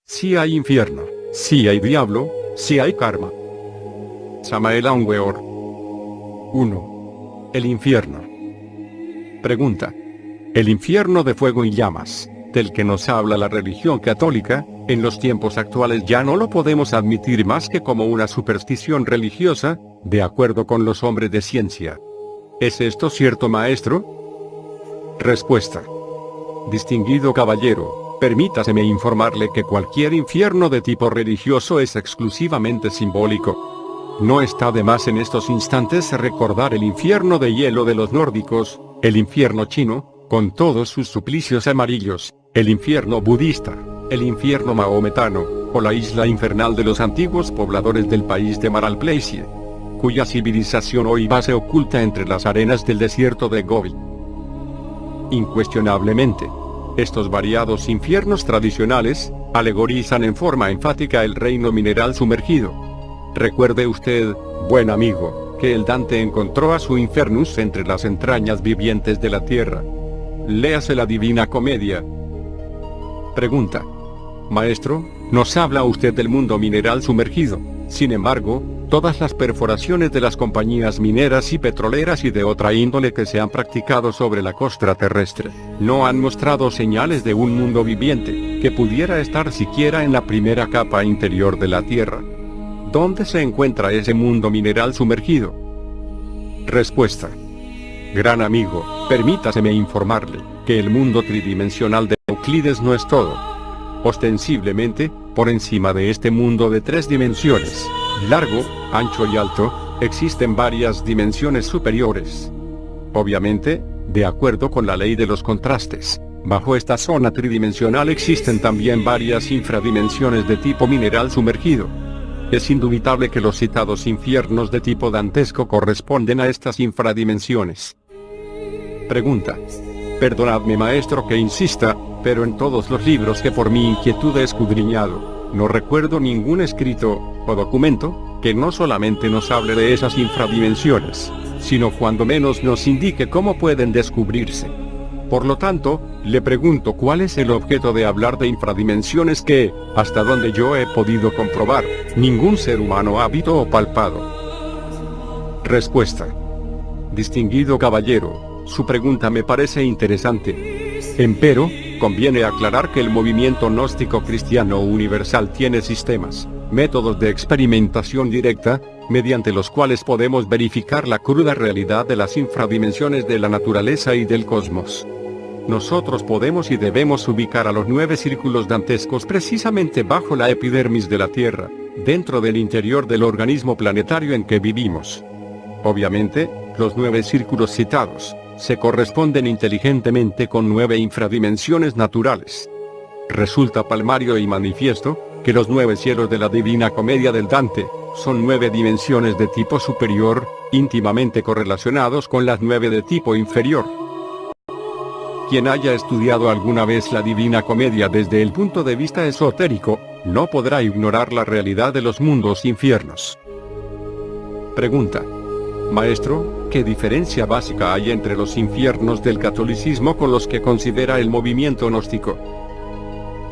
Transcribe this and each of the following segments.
Sí hay infierno, sí hay diablo, sí hay karma. Samael Aun Weor. 1. El infierno. Pregunta. El infierno de fuego y llamas, del que nos habla la religión católica, en los tiempos actuales ya no lo podemos admitir más que como una superstición religiosa, de acuerdo con los hombres de ciencia. ¿Es esto cierto, maestro? Respuesta. Distinguido caballero, permítaseme informarle que cualquier infierno de tipo religioso es exclusivamente simbólico. No está de más en estos instantes recordar el infierno de hielo de los nórdicos, el infierno chino, con todos sus suplicios amarillos, el infierno budista, el infierno mahometano, o la isla infernal de los antiguos pobladores del país de Maralplacie, cuya civilización hoy se oculta entre las arenas del desierto de Gobi. Incuestionablemente, estos variados infiernos tradicionales, alegorizan en forma enfática el reino mineral sumergido. Recuerde usted, buen amigo, que el Dante encontró a su infernus entre las entrañas vivientes de la tierra. Léase la Divina Comedia. Pregunta. Maestro, nos habla usted del mundo mineral sumergido. Sin embargo, todas las perforaciones de las compañías mineras y petroleras y de otra índole que se han practicado sobre la costa terrestre, no han mostrado señales de un mundo viviente, que pudiera estar siquiera en la primera capa interior de la Tierra. ¿Dónde se encuentra ese mundo mineral sumergido? Respuesta. Gran amigo, permítaseme informarle, que el mundo tridimensional de Euclides no es todo. Ostensiblemente, por encima de este mundo de 3 dimensiones, largo, ancho y alto, existen varias dimensiones superiores. Obviamente, de acuerdo con la ley de los contrastes, bajo esta zona tridimensional existen también varias infradimensiones de tipo mineral sumergido. Es indubitable que los citados infiernos de tipo dantesco corresponden a estas infradimensiones. Pregunta. Perdonadme, maestro, que insista, pero en todos los libros que por mi inquietud he escudriñado, no recuerdo ningún escrito, o documento, que no solamente nos hable de esas infradimensiones, sino cuando menos nos indique cómo pueden descubrirse. Por lo tanto, le pregunto cuál es el objeto de hablar de infradimensiones que, hasta donde yo he podido comprobar, ningún ser humano ha visto o palpado. Respuesta. Distinguido caballero, su pregunta me parece interesante. Empero, conviene aclarar que el movimiento gnóstico cristiano universal tiene sistemas, métodos de experimentación directa, mediante los cuales podemos verificar la cruda realidad de las infradimensiones de la naturaleza y del cosmos. Nosotros podemos y debemos ubicar a los 9 círculos dantescos precisamente bajo la epidermis de la Tierra, dentro del interior del organismo planetario en que vivimos. Obviamente, los 9 círculos citados se corresponden inteligentemente con 9 infradimensiones naturales. Resulta palmario y manifiesto que los 9 cielos de la Divina Comedia del Dante son 9 dimensiones de tipo superior, íntimamente correlacionados con las 9 de tipo inferior. Quien haya estudiado alguna vez la Divina Comedia desde el punto de vista esotérico, no podrá ignorar la realidad de los mundos infiernos. Pregunta. Maestro, ¿qué diferencia básica hay entre los infiernos del catolicismo con los que considera el movimiento gnóstico?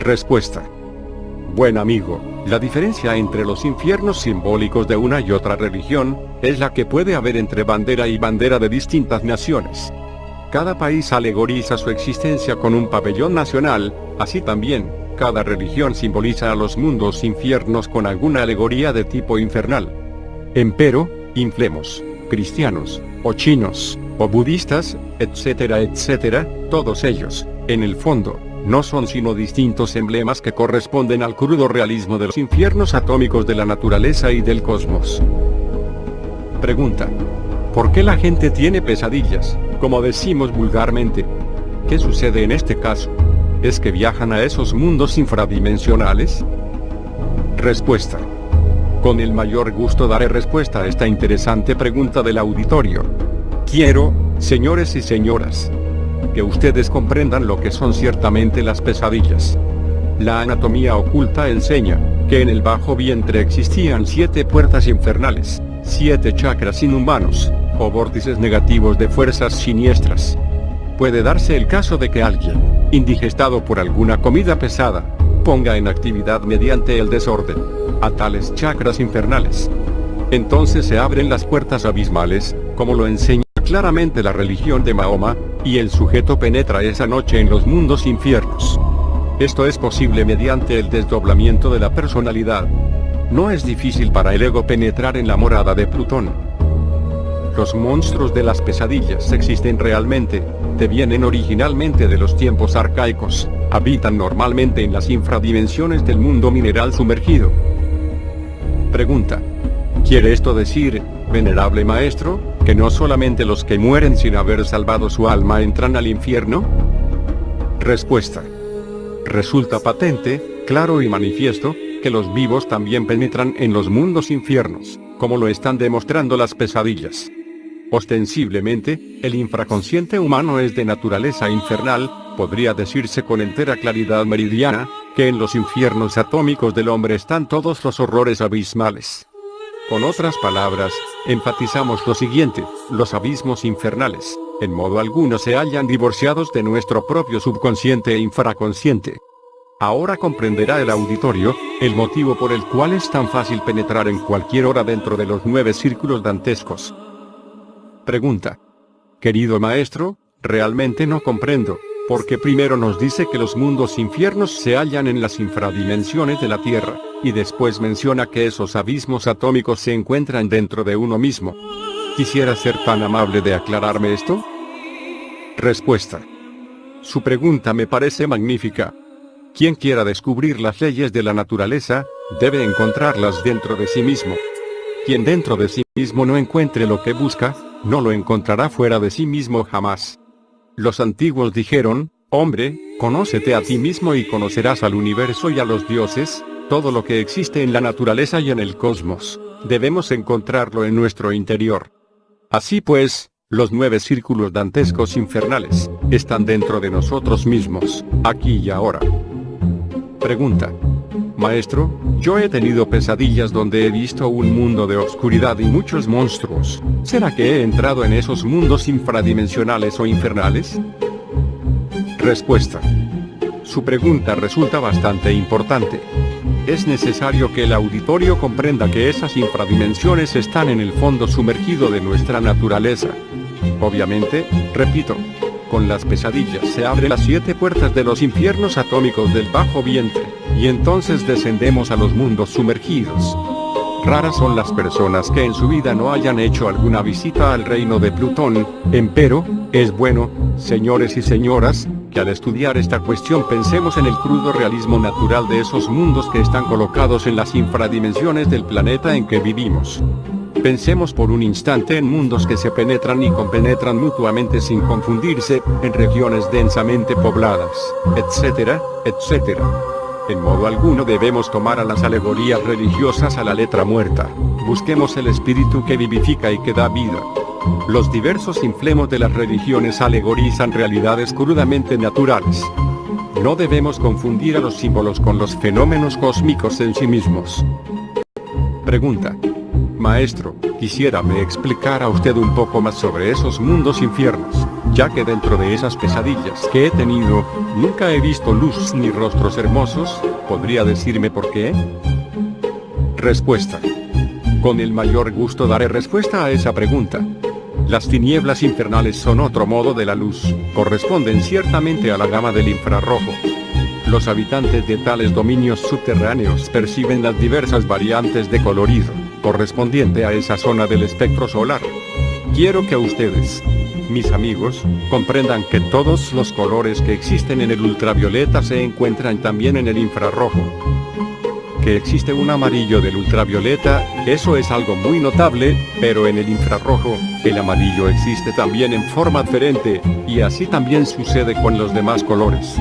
Respuesta. Buen amigo, la diferencia entre los infiernos simbólicos de una y otra religión, es la que puede haber entre bandera y bandera de distintas naciones. Cada país alegoriza su existencia con un pabellón nacional, así también, cada religión simboliza a los mundos infiernos con alguna alegoría de tipo infernal. Empero, inflemos, cristianos, o chinos, o budistas, etcétera, etcétera, todos ellos, en el fondo, no son sino distintos emblemas que corresponden al crudo realismo de los infiernos atómicos de la naturaleza y del cosmos. Pregunta. ¿Por qué la gente tiene pesadillas, como decimos vulgarmente? ¿Qué sucede en este caso? ¿Es que viajan a esos mundos infradimensionales? Respuesta. Con el mayor gusto daré respuesta a esta interesante pregunta del auditorio. Quiero, señores y señoras, que ustedes comprendan lo que son ciertamente las pesadillas. La anatomía oculta enseña que en el bajo vientre existían 7 puertas infernales, 7 chakras inhumanos, o vórtices negativos de fuerzas siniestras. Puede darse el caso de que alguien, indigestado por alguna comida pesada, ponga en actividad mediante el desorden a tales chakras infernales. Entonces se abren las puertas abismales, como lo enseña claramente la religión de Mahoma, y el sujeto penetra esa noche en los mundos infiernos. Esto es posible mediante el desdoblamiento de la personalidad. No es difícil para el ego penetrar en la morada de Plutón. Los monstruos de las pesadillas existen realmente, devienen originalmente de los tiempos arcaicos, habitan normalmente en las infradimensiones del mundo mineral sumergido. Pregunta: ¿quiere esto decir, venerable maestro, que no solamente los que mueren sin haber salvado su alma entran al infierno? Respuesta: resulta patente, claro y manifiesto, que los vivos también penetran en los mundos infiernos, como lo están demostrando las pesadillas. Ostensiblemente, el infraconsciente humano es de naturaleza infernal, podría decirse con entera claridad meridiana, que en los infiernos atómicos del hombre están todos los horrores abismales. Con otras palabras, enfatizamos lo siguiente: los abismos infernales, en modo alguno se hallan divorciados de nuestro propio subconsciente e infraconsciente. Ahora comprenderá el auditorio, el motivo por el cual es tan fácil penetrar en cualquier hora dentro de los 9 círculos dantescos. Pregunta: querido maestro, realmente no comprendo, porque primero nos dice que los mundos infiernos se hallan en las infradimensiones de la Tierra, y después menciona que esos abismos atómicos se encuentran dentro de uno mismo. ¿Quisiera ser tan amable de aclararme esto? Respuesta: su pregunta me parece magnífica. Quien quiera descubrir las leyes de la naturaleza, debe encontrarlas dentro de sí mismo. Quien dentro de sí mismo no encuentre lo que busca, no lo encontrará fuera de sí mismo jamás. Los antiguos dijeron: hombre, conócete a ti mismo y conocerás al universo y a los dioses. Todo lo que existe en la naturaleza y en el cosmos, debemos encontrarlo en nuestro interior. Así pues, los 9 círculos dantescos infernales están dentro de nosotros mismos, aquí y ahora. Pregunta: maestro, yo he tenido pesadillas donde he visto un mundo de oscuridad y muchos monstruos. ¿Será que he entrado en esos mundos infradimensionales o infernales? Respuesta: su pregunta resulta bastante importante. Es necesario que el auditorio comprenda que esas infradimensiones están en el fondo sumergido de nuestra naturaleza. Obviamente, repito, con las pesadillas se abren las 7 puertas de los infiernos atómicos del bajo vientre, y entonces descendemos a los mundos sumergidos. Raras son las personas que en su vida no hayan hecho alguna visita al reino de Plutón, empero, es bueno, señores y señoras, que al estudiar esta cuestión pensemos en el crudo realismo natural de esos mundos que están colocados en las infradimensiones del planeta en que vivimos. Pensemos por un instante en mundos que se penetran y compenetran mutuamente sin confundirse, en regiones densamente pobladas, etcétera, etcétera. En modo alguno debemos tomar a las alegorías religiosas a la letra muerta. Busquemos el espíritu que vivifica y que da vida. Los diversos inflemos de las religiones alegorizan realidades crudamente naturales. No debemos confundir a los símbolos con los fenómenos cósmicos en sí mismos. Pregunta: maestro, quisiera me explicara usted un poco más sobre esos mundos infiernos, ya que dentro de esas pesadillas que he tenido, nunca he visto luz ni rostros hermosos. ¿Podría decirme por qué? Respuesta: con el mayor gusto daré respuesta a esa pregunta. Las tinieblas infernales son otro modo de la luz, corresponden ciertamente a la gama del infrarrojo. Los habitantes de tales dominios subterráneos perciben las diversas variantes de colorido, correspondiente a esa zona del espectro solar. Quiero que ustedes, mis amigos, comprendan que todos los colores que existen en el ultravioleta se encuentran también en el infrarrojo. Que existe un amarillo del ultravioleta, eso es algo muy notable, pero en el infrarrojo, el amarillo existe también en forma diferente, y así también sucede con los demás colores.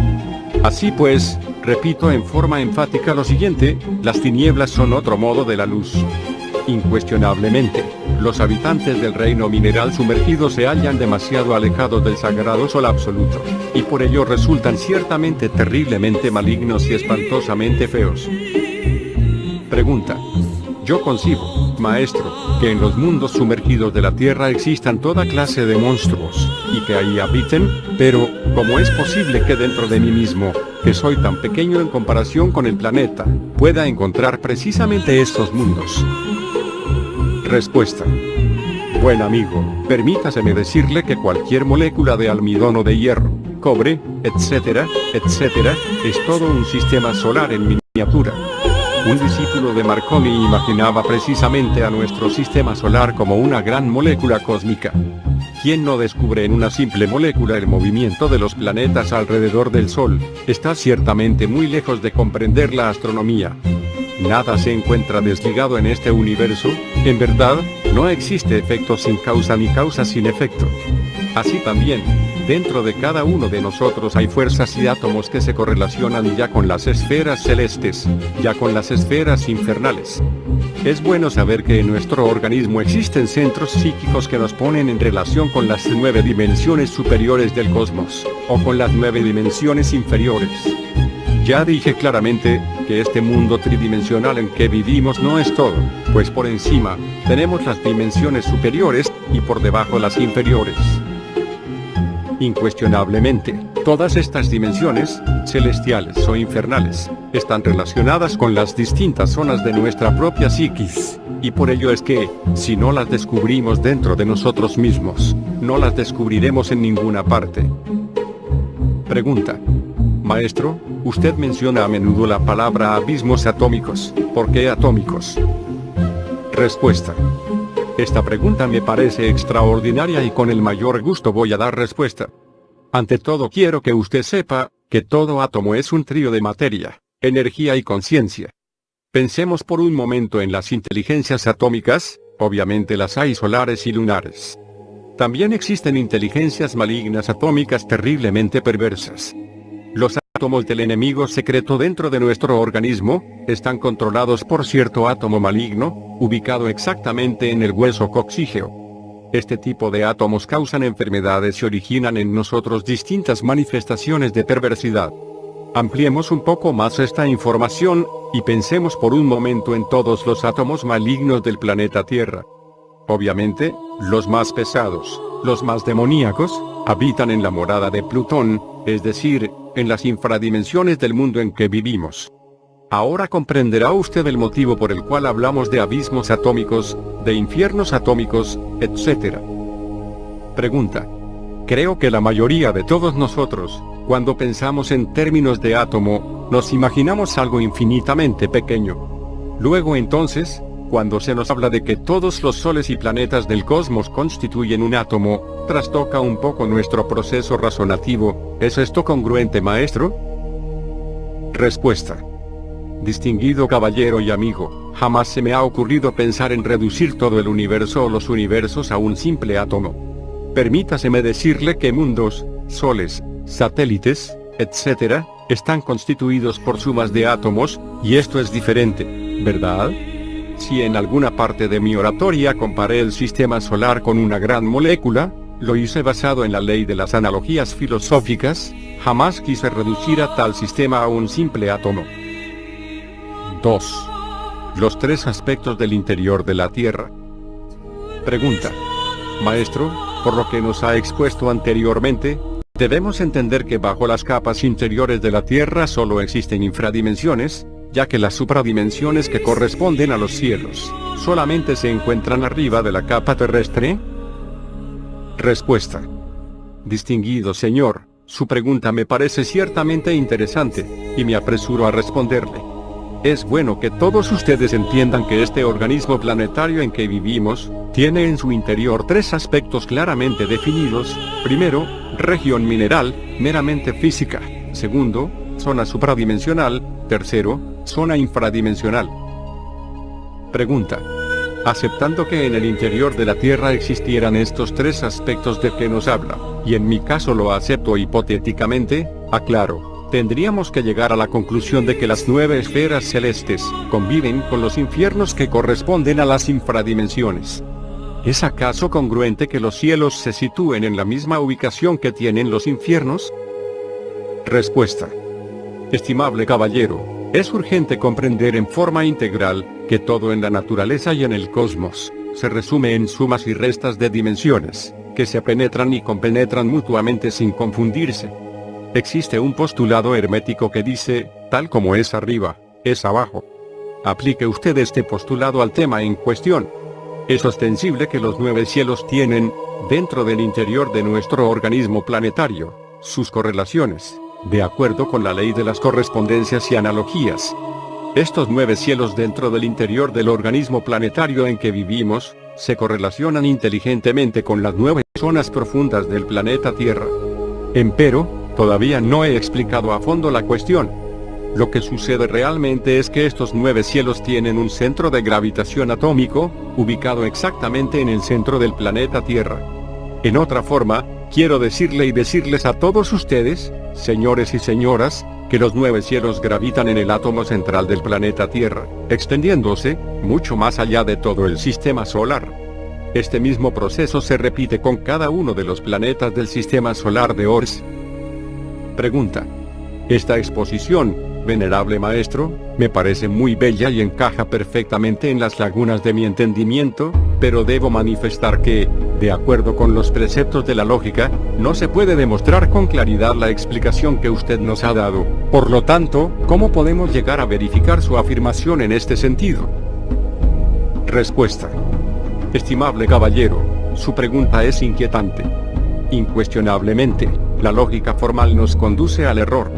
Así pues, repito en forma enfática lo siguiente: las tinieblas son otro modo de la luz. Incuestionablemente, los habitantes del reino mineral sumergido se hallan demasiado alejados del sagrado sol absoluto, y por ello resultan ciertamente terriblemente malignos y espantosamente feos. Pregunta: yo concibo, maestro, que en los mundos sumergidos de la Tierra existan toda clase de monstruos, y que ahí habiten, pero, ¿cómo es posible que dentro de mí mismo, que soy tan pequeño en comparación con el planeta, pueda encontrar precisamente estos mundos? Respuesta. Buen amigo, permítaseme decirle que cualquier molécula de almidón o de hierro, cobre, etcétera, es todo un sistema solar en miniatura. Un discípulo de Marconi imaginaba precisamente a nuestro sistema solar como una gran molécula cósmica. ¿Quién no descubre en una simple molécula el movimiento de los planetas alrededor del Sol? Está ciertamente muy lejos de comprender la astronomía. Nada se encuentra desligado en este universo, en verdad, no existe efecto sin causa ni causa sin efecto. Así también, dentro de cada uno de nosotros hay fuerzas y átomos que se correlacionan ya con las esferas celestes, ya con las esferas infernales. Es bueno saber que en nuestro organismo existen centros psíquicos que nos ponen en relación con las 9 dimensiones superiores del cosmos, o con las 9 dimensiones inferiores. Ya dije claramente, que este mundo tridimensional en que vivimos no es todo, pues por encima, tenemos las dimensiones superiores, y por debajo las inferiores. Incuestionablemente, todas estas dimensiones, celestiales o infernales, están relacionadas con las distintas zonas de nuestra propia psiquis, y por ello es que, si no las descubrimos dentro de nosotros mismos, no las descubriremos en ninguna parte. Pregunta. Maestro, usted menciona a menudo la palabra abismos atómicos, ¿por qué atómicos? Respuesta. Esta pregunta me parece extraordinaria y con el mayor gusto voy a dar respuesta. Ante todo quiero que usted sepa, que todo átomo es un trío de materia, energía y conciencia. Pensemos por un momento en las inteligencias atómicas, obviamente las hay solares y lunares. También existen inteligencias malignas atómicas terriblemente perversas. Los átomos del enemigo secreto dentro de nuestro organismo, están controlados por cierto átomo maligno, ubicado exactamente en el hueso coxígeo. Este tipo de átomos causan enfermedades y originan en nosotros distintas manifestaciones de perversidad. Ampliemos un poco más esta información, y pensemos por un momento en todos los átomos malignos del planeta Tierra. Obviamente, los más pesados, los más demoníacos, habitan en la morada de Plutón, es decir, en las infradimensiones del mundo en que vivimos. Ahora comprenderá usted el motivo por el cual hablamos de abismos atómicos, de infiernos atómicos, etc. Pregunta. Creo que la mayoría de todos nosotros, cuando pensamos en términos de átomo, nos imaginamos algo infinitamente pequeño. Luego entonces, cuando se nos habla de que todos los soles y planetas del cosmos constituyen un átomo, trastoca un poco nuestro proceso razonativo. ¿Es esto congruente, maestro? Respuesta. Distinguido caballero y amigo, jamás se me ha ocurrido pensar en reducir todo el universo o los universos a un simple átomo. Permítaseme decirle que mundos, soles, satélites, etc., están constituidos por sumas de átomos, y esto es diferente, ¿verdad? Si en alguna parte de mi oratoria comparé el sistema solar con una gran molécula, lo hice basado en la ley de las analogías filosóficas, jamás quise reducir a tal sistema a un simple átomo. 2. Los 3 aspectos del interior de la Tierra. Pregunta. Maestro, por lo que nos ha expuesto anteriormente, debemos entender que bajo las capas interiores de la Tierra solo existen infradimensiones, ya que las supradimensiones que corresponden a los cielos, solamente se encuentran arriba de la capa terrestre. Respuesta. Distinguido señor, su pregunta me parece ciertamente interesante, y me apresuro a responderle. Es bueno que todos ustedes entiendan que este organismo planetario en que vivimos, tiene en su interior 3 aspectos claramente definidos. Primero, región mineral, meramente física. Segundo, zona supradimensional. Tercero, zona infradimensional. Pregunta. Aceptando que en el interior de la Tierra existieran estos 3 aspectos de que nos habla, y en mi caso lo acepto hipotéticamente, aclaro. Tendríamos que llegar a la conclusión de que las 9 esferas celestes conviven con los infiernos que corresponden a las infradimensiones. ¿Es acaso congruente que los cielos se sitúen en la misma ubicación que tienen los infiernos? Respuesta. Estimable caballero, es urgente comprender en forma integral que todo en la naturaleza y en el cosmos se resume en sumas y restas de dimensiones, que se penetran y compenetran mutuamente sin confundirse. Existe un postulado hermético que dice, tal como es arriba, es abajo. Aplique usted este postulado al tema en cuestión. Es ostensible que los 9 cielos tienen, dentro del interior de nuestro organismo planetario, sus correlaciones, de acuerdo con la ley de las correspondencias y analogías. Estos 9 cielos dentro del interior del organismo planetario en que vivimos, se correlacionan inteligentemente con las 9 zonas profundas del planeta Tierra. Empero, todavía no he explicado a fondo la cuestión. Lo que sucede realmente es que estos 9 cielos tienen un centro de gravitación atómico, ubicado exactamente en el centro del planeta Tierra. En otra forma, quiero decirle y decirles a todos ustedes, señores y señoras, que los 9 cielos gravitan en el átomo central del planeta Tierra, extendiéndose, mucho más allá de todo el sistema solar. Este mismo proceso se repite con cada uno de los planetas del sistema solar de Ors. Pregunta. Esta exposición, venerable maestro, me parece muy bella y encaja perfectamente en las lagunas de mi entendimiento, pero debo manifestar que, de acuerdo con los preceptos de la lógica, no se puede demostrar con claridad la explicación que usted nos ha dado. Por lo tanto, ¿cómo podemos llegar a verificar su afirmación en este sentido? Respuesta. Estimable caballero, su pregunta es inquietante. Incuestionablemente, la lógica formal nos conduce al error.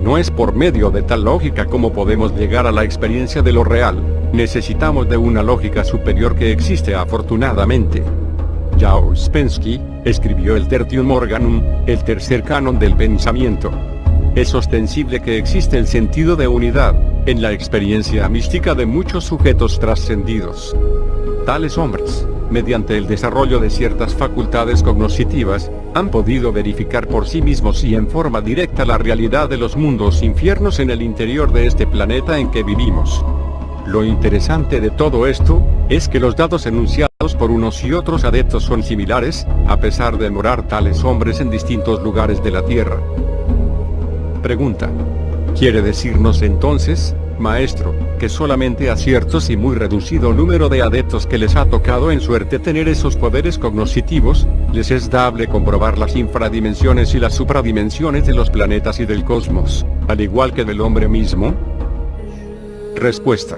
No es por medio de tal lógica como podemos llegar a la experiencia de lo real, necesitamos de una lógica superior que existe afortunadamente. Jao Spensky escribió el Tertium Organum, el tercer canon del pensamiento. Es ostensible que existe el sentido de unidad, en la experiencia mística de muchos sujetos trascendidos. Tales hombres, mediante el desarrollo de ciertas facultades cognitivas, han podido verificar por sí mismos y en forma directa la realidad de los mundos infiernos en el interior de este planeta en que vivimos. Lo interesante de todo esto, es que los datos enunciados por unos y otros adeptos son similares, a pesar de morar tales hombres en distintos lugares de la Tierra. Pregunta. ¿Quiere decirnos entonces, maestro, que solamente a ciertos y muy reducido número de adeptos que les ha tocado en suerte tener esos poderes cognitivos, les es dable comprobar las infradimensiones y las supradimensiones de los planetas y del cosmos, al igual que del hombre mismo? Respuesta.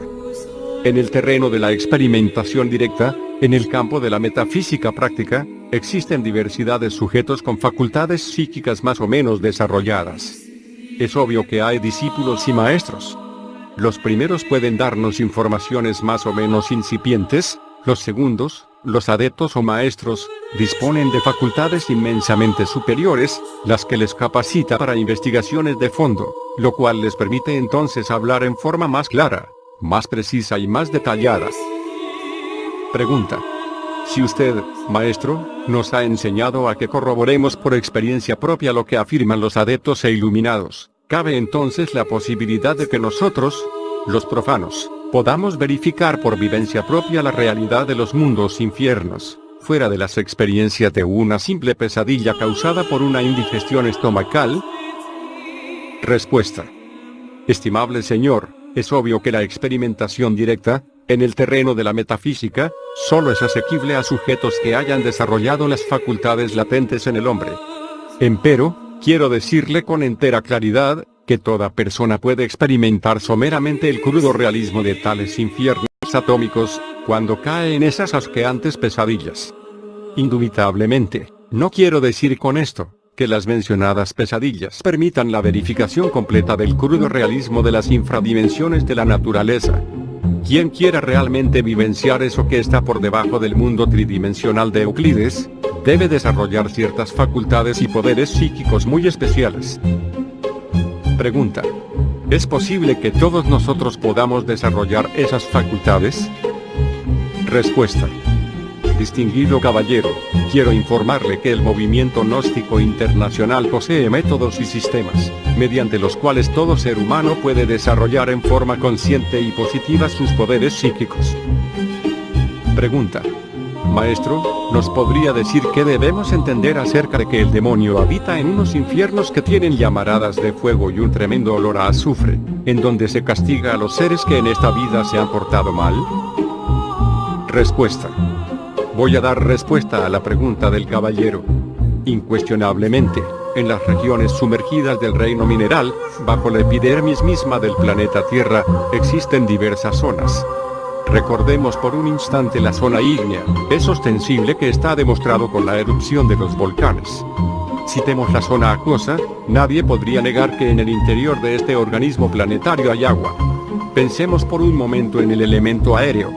En el terreno de la experimentación directa, en el campo de la metafísica práctica, existen diversidad de sujetos con facultades psíquicas más o menos desarrolladas. Es obvio que hay discípulos y maestros. Los primeros pueden darnos informaciones más o menos incipientes, los segundos, los adeptos o maestros, disponen de facultades inmensamente superiores, las que les capacita para investigaciones de fondo, lo cual les permite entonces hablar en forma más clara, más precisa y más detallada. Pregunta. Si usted, maestro, nos ha enseñado a que corroboremos por experiencia propia lo que afirman los adeptos e iluminados, cabe entonces la posibilidad de que nosotros, los profanos, podamos verificar por vivencia propia la realidad de los mundos infiernos, fuera de las experiencias de una simple pesadilla causada por una indigestión estomacal. Respuesta. Estimable señor, es obvio que la experimentación directa, en el terreno de la metafísica, solo es asequible a sujetos que hayan desarrollado las facultades latentes en el hombre. Empero, quiero decirle con entera claridad, que toda persona puede experimentar someramente el crudo realismo de tales infiernos atómicos, cuando cae en esas asqueantes pesadillas. Indubitablemente, no quiero decir con esto, que las mencionadas pesadillas permitan la verificación completa del crudo realismo de las infradimensiones de la naturaleza. Quien quiera realmente vivenciar eso que está por debajo del mundo tridimensional de Euclides, debe desarrollar ciertas facultades y poderes psíquicos muy especiales. Pregunta. ¿Es posible que todos nosotros podamos desarrollar esas facultades? Respuesta. Distinguido caballero, quiero informarle que el movimiento gnóstico internacional posee métodos y sistemas, mediante los cuales todo ser humano puede desarrollar en forma consciente y positiva sus poderes psíquicos. Pregunta. Maestro, ¿nos podría decir qué debemos entender acerca de que el demonio habita en unos infiernos que tienen llamaradas de fuego y un tremendo olor a azufre, en donde se castiga a los seres que en esta vida se han portado mal? Respuesta. Voy a dar respuesta a la pregunta del caballero. Incuestionablemente, En las regiones sumergidas del reino mineral, bajo la epidermis misma del planeta Tierra, existen diversas zonas. Recordemos por un instante la zona ígnea, es ostensible que está demostrado con la erupción de los volcanes. Citemos la zona acuosa, nadie podría negar que en el interior de este organismo planetario hay agua. Pensemos por un momento en el elemento aéreo.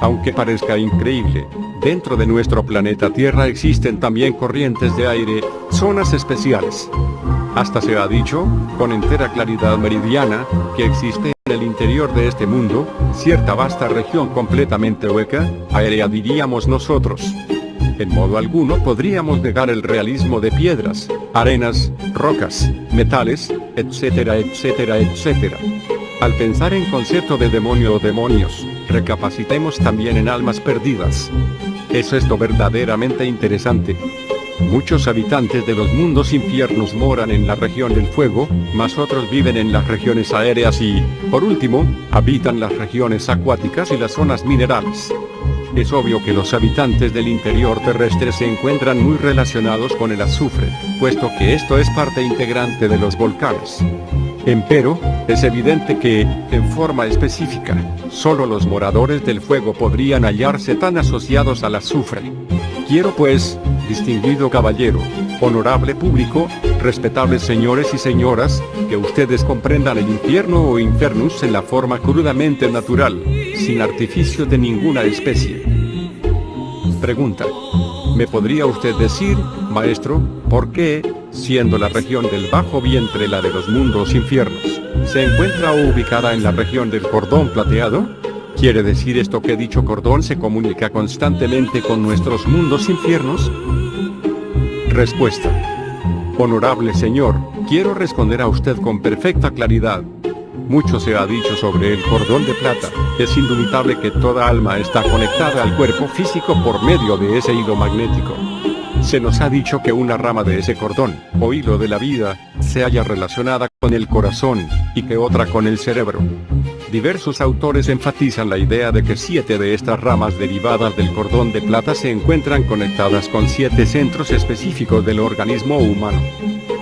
Aunque parezca increíble, dentro de nuestro planeta Tierra existen también corrientes de aire, zonas especiales. Hasta se ha dicho, con entera claridad meridiana, que existe en el interior de este mundo, cierta vasta región completamente hueca, aérea diríamos nosotros. En modo alguno podríamos negar el realismo de piedras, arenas, rocas, metales, etcétera, etcétera, etcétera. Al pensar en concepto de demonio o demonios, recapacitemos también en almas perdidas. ¿Es esto verdaderamente interesante? Muchos habitantes de los mundos infiernos moran en la región del fuego, mas otros viven en las regiones aéreas y, por último, habitan las regiones acuáticas y las zonas minerales. Es obvio que los habitantes del interior terrestre se encuentran muy relacionados con el azufre, puesto que esto es parte integrante de los volcanes. Empero, es evidente que, en forma específica, solo los moradores del fuego podrían hallarse tan asociados al azufre. Quiero pues, distinguido caballero, honorable público, respetables señores y señoras, que ustedes comprendan el infierno o infernus en la forma crudamente natural, sin artificio de ninguna especie. Pregunta. ¿Me podría usted decir, maestro, por qué, siendo la región del bajo vientre la de los mundos infiernos, se encuentra ubicada en la región del cordón plateado? ¿Quiere decir esto que dicho cordón se comunica constantemente con nuestros mundos infiernos? Respuesta. Honorable señor, quiero responder a usted con perfecta claridad. Mucho se ha dicho sobre el cordón de plata. Es indubitable que toda alma está conectada al cuerpo físico por medio de ese hilo magnético. Se nos ha dicho que una rama de ese cordón, o hilo de la vida, se halla relacionada con el corazón, y que otra con el cerebro. Diversos autores enfatizan la idea de que 7 de estas ramas derivadas del cordón de plata se encuentran conectadas con 7 centros específicos del organismo humano.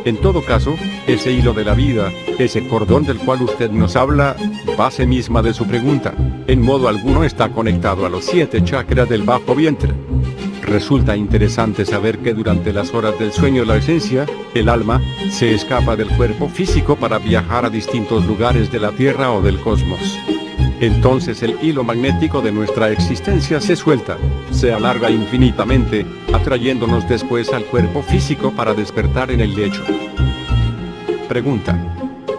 En todo caso, ese hilo de la vida, ese cordón del cual usted nos habla, base misma de su pregunta, en modo alguno está conectado a los 7 chakras del bajo vientre. Resulta interesante saber que durante las horas del sueño la esencia, el alma, se escapa del cuerpo físico para viajar a distintos lugares de la Tierra o del cosmos. Entonces el hilo magnético de nuestra existencia se suelta, se alarga infinitamente, atrayéndonos después al cuerpo físico para despertar en el lecho. Pregunta.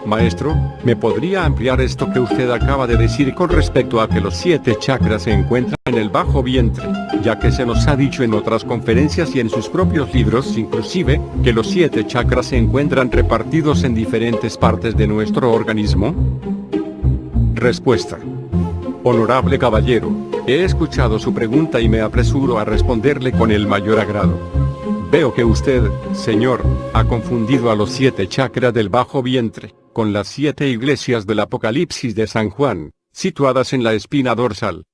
Maestro, ¿me podría ampliar esto que usted acaba de decir con respecto a que los 7 chakras se encuentran en el bajo vientre, ya que se nos ha dicho en otras conferencias y en sus propios libros inclusive, que los 7 chakras se encuentran repartidos en diferentes partes de nuestro organismo? Respuesta. Honorable caballero, he escuchado su pregunta y me apresuro a responderle con el mayor agrado. Veo que usted, señor, ha confundido a los 7 chakras del bajo vientre con las 7 iglesias del Apocalipsis de San Juan, situadas en la espina dorsal.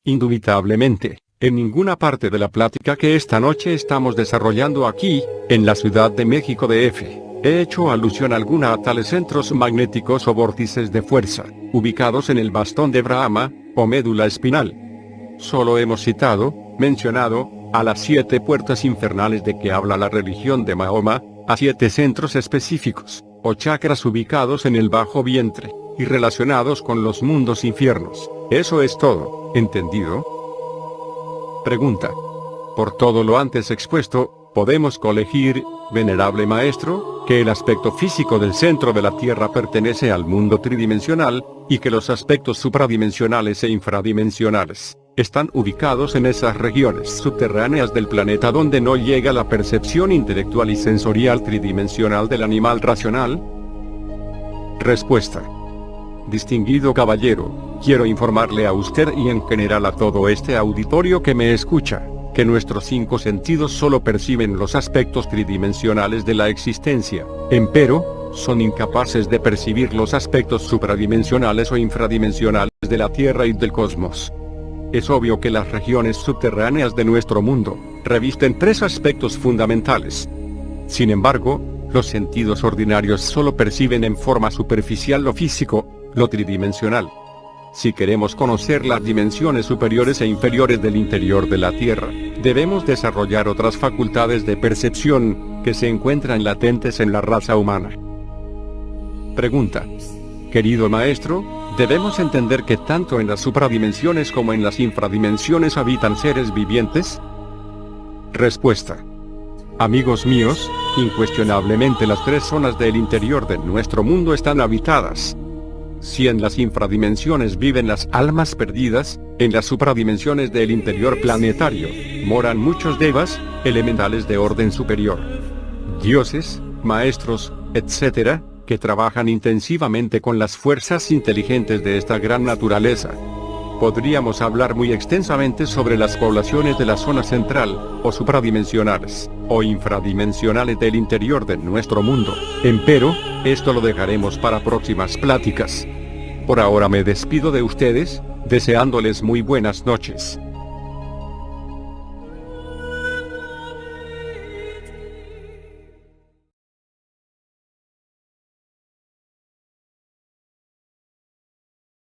Indubitablemente, en ninguna parte de la plática que esta noche estamos desarrollando aquí, en la Ciudad de México DF, he hecho alusión alguna a tales centros magnéticos o vórtices de fuerza, ubicados en el bastón de Brahma, o médula espinal. Solo hemos mencionado, a las 7 puertas infernales de que habla la religión de Mahoma, a 7 centros específicos, o chakras ubicados en el bajo vientre, y relacionados con los mundos infiernos. Eso es todo, ¿entendido? Pregunta. Por todo lo antes expuesto, podemos colegir, venerable maestro, que el aspecto físico del centro de la Tierra pertenece al mundo tridimensional, y que los aspectos supradimensionales e infradimensionales están ubicados en esas regiones subterráneas del planeta donde no llega la percepción intelectual y sensorial tridimensional del animal racional. Respuesta. Distinguido caballero, quiero informarle a usted y en general a todo este auditorio que me escucha, que nuestros 5 sentidos solo perciben los aspectos tridimensionales de la existencia, empero, son incapaces de percibir los aspectos supradimensionales o infradimensionales de la Tierra y del cosmos. Es obvio que las regiones subterráneas de nuestro mundo revisten 3 aspectos fundamentales. Sin embargo, Los sentidos ordinarios solo perciben en forma superficial lo físico, lo tridimensional. Si queremos conocer las dimensiones superiores e inferiores del interior de la Tierra, debemos desarrollar otras facultades de percepción, que se encuentran latentes en la raza humana. Pregunta. Querido maestro, ¿debemos entender que tanto en las supradimensiones como en las infradimensiones habitan seres vivientes? Respuesta. Amigos míos, incuestionablemente las tres zonas del interior de nuestro mundo están habitadas. Si en las infradimensiones viven las almas perdidas, en las supradimensiones del interior planetario, moran muchos devas, elementales de orden superior. Dioses, maestros, etc., que trabajan intensivamente con las fuerzas inteligentes de esta gran naturaleza. Podríamos hablar muy extensamente sobre las poblaciones de la zona central, o supradimensionales, o infradimensionales del interior de nuestro mundo. Empero, esto lo dejaremos para próximas pláticas. Por ahora me despido de ustedes, deseándoles muy buenas noches.